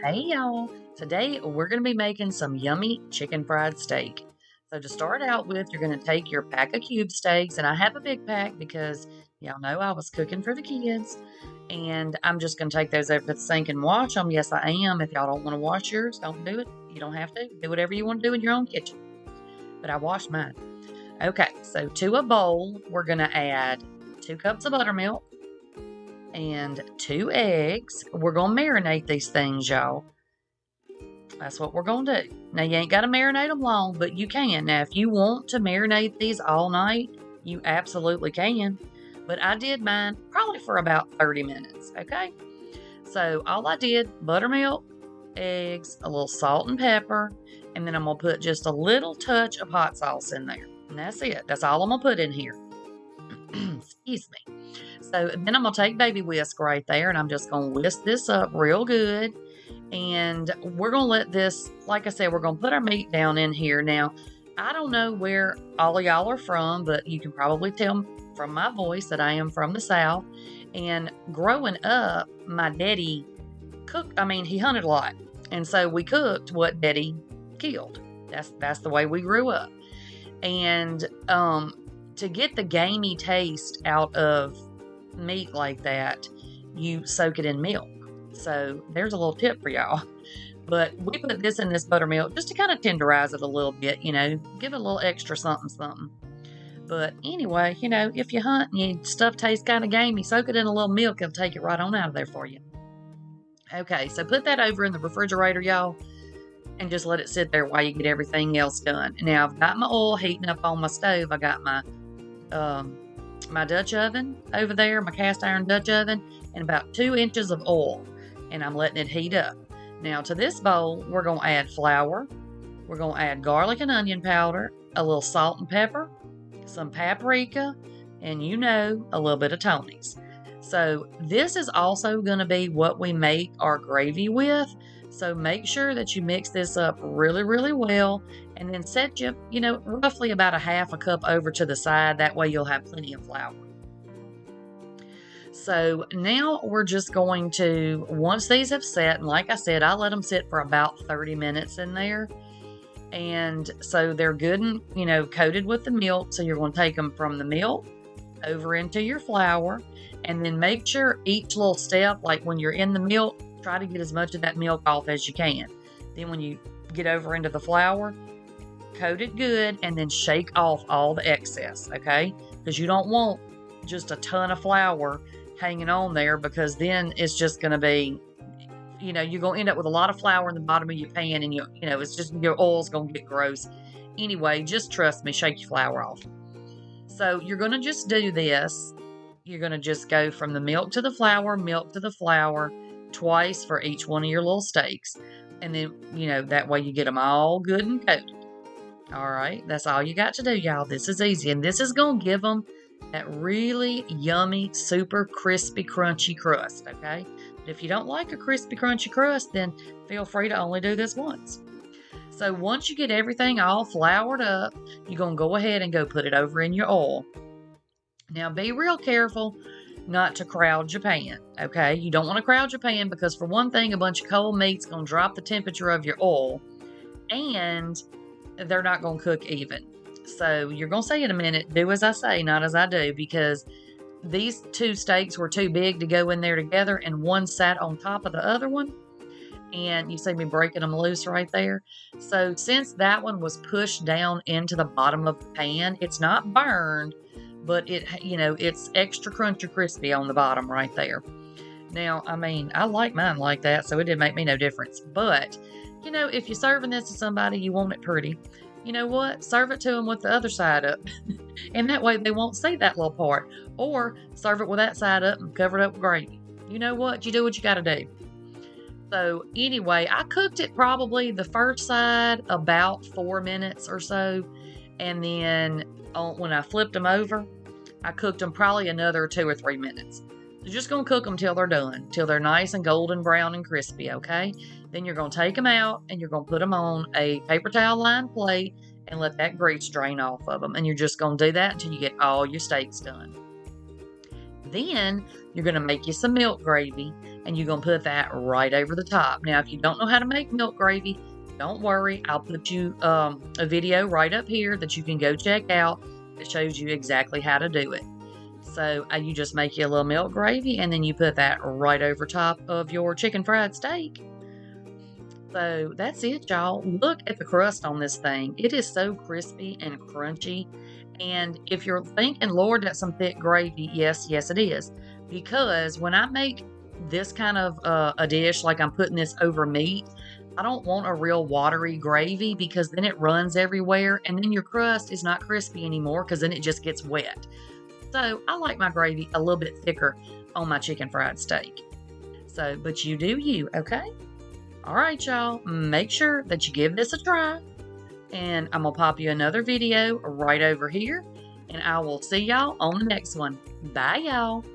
Hey y'all, today we're going to be making some yummy chicken fried steak. So to start out with, you're going to take your pack of cube steaks, and I have a big pack because y'all know I was cooking for the kids, and I'm just going to take those over to the sink and wash them. Yes, I am. If y'all don't want to wash yours, don't do it. You don't have to. Do whatever you want to do in your own kitchen. But I washed mine. Okay, so to a bowl, we're going to add 2 cups of buttermilk and 2 eggs. We're going to marinate these things, y'all. That's what we're going to do. Now, you ain't got to marinate them long, but you can. Now, if you want to marinate these all night, you absolutely can. But I did mine probably for about 30 minutes, okay? So, all I did, buttermilk, eggs, a little salt and pepper, and then I'm going to put just a little touch of hot sauce in there. And that's it. That's all I'm going to put in here. Excuse me. So, then I'm going to take baby whisk right there, and I'm just going to whisk this up real good. And we're going to let this, like I said, we're going to put our meat down in here. Now, I don't know where all of y'all are from, but you can probably tell from my voice that I am from the South. And growing up, my daddy he hunted a lot. And so we cooked what daddy killed. That's the way we grew up. And to get the gamey taste out of meat like that, you soak it in milk. So there's a little tip for y'all. But we put this in this buttermilk just to kind of tenderize it a little bit, give it a little extra something. But anyway, if you hunt and your stuff tastes kind of gamey, soak it in a little milk. It'll take it right on out of there for you. Okay, so put that over in the refrigerator, y'all, and just let it sit there while you get everything else done. Now, I've got my oil heating up on my stove. I got my my Dutch oven over there, my cast iron Dutch oven, and about 2 inches of oil. And I'm letting it heat up. Now to this bowl, we're going to add flour. We're going to add garlic and onion powder, a little salt and pepper, some paprika, and a little bit of Tony's. So this is also going to be what we make our gravy with. So make sure that you mix this up really, really well, and then set roughly about a half a cup over to the side. That way you'll have plenty of flour. So now we're just going to, once these have set, and like I said, I let them sit for about 30 minutes in there. And so they're good and, coated with the milk. So you're going to take them from the milk over into your flour, and then make sure each little step, like when you're in the milk, try to get as much of that milk off as you can. Then when you get over into the flour, coat it good, and then shake off all the excess, okay? Because you don't want just a ton of flour hanging on there, because then it's just going to be, you're going to end up with a lot of flour in the bottom of your pan, and it's just, your oil's going to get gross. Anyway, just trust me, shake your flour off. So you're going to just do this. You're going to just go from the milk to the flour, twice for each one of your little steaks. And then, that way you get them all good and coated. All right, that's all you got to do, y'all. This is easy, and this is going to give them that really yummy, super crispy, crunchy crust, okay? But if you don't like a crispy, crunchy crust, then feel free to only do this once. So once you get everything all floured up, you're going to go ahead and go put it over in your oil. Now, be real careful not to crowd your pan, okay? You don't want to crowd your pan because, for one thing, a bunch of cold meat's going to drop the temperature of your oil, and they're not going to cook even. So you're going to say in a minute, do as I say, not as I do, because these 2 steaks were too big to go in there together, and one sat on top of the other one. And you see me breaking them loose right there. So since that one was pushed down into the bottom of the pan, it's not burned, but it's extra crunchy, crispy on the bottom right there. Now, I like mine like that, so it didn't make me no difference. But, if you're serving this to somebody, you want it pretty. You know what? Serve it to them with the other side up. And that way they won't see that little part. Or serve it with that side up and cover it up with gravy. You know what? You do what you got to do. So anyway, I cooked it probably the first side about 4 minutes or so. And then when I flipped them over, I cooked them probably another 2 or 3 minutes. You're just going to cook them till they're done, till they're nice and golden brown and crispy, okay? Then you're going to take them out, and you're going to put them on a paper towel lined plate and let that grease drain off of them. And you're just going to do that until you get all your steaks done. Then you're going to make you some milk gravy, and you're going to put that right over the top. Now, if you don't know how to make milk gravy, don't worry. I'll put you a video right up here that you can go check out that shows you exactly how to do it. So you just make you a little milk gravy, and then you put that right over top of your chicken fried steak. So that's it, y'all. Look at the crust on this thing. It is so crispy and crunchy. And if you're thinking, Lord, that's some thick gravy, yes, it is. Because when I make this kind of a dish, like I'm putting this over meat, I don't want a real watery gravy because then it runs everywhere and then your crust is not crispy anymore because then it just gets wet. So I like my gravy a little bit thicker on my chicken fried steak. So, but you do you, okay? All right, y'all, make sure that you give this a try. And I'm going to pop you another video right over here. And I will see y'all on the next one. Bye, y'all.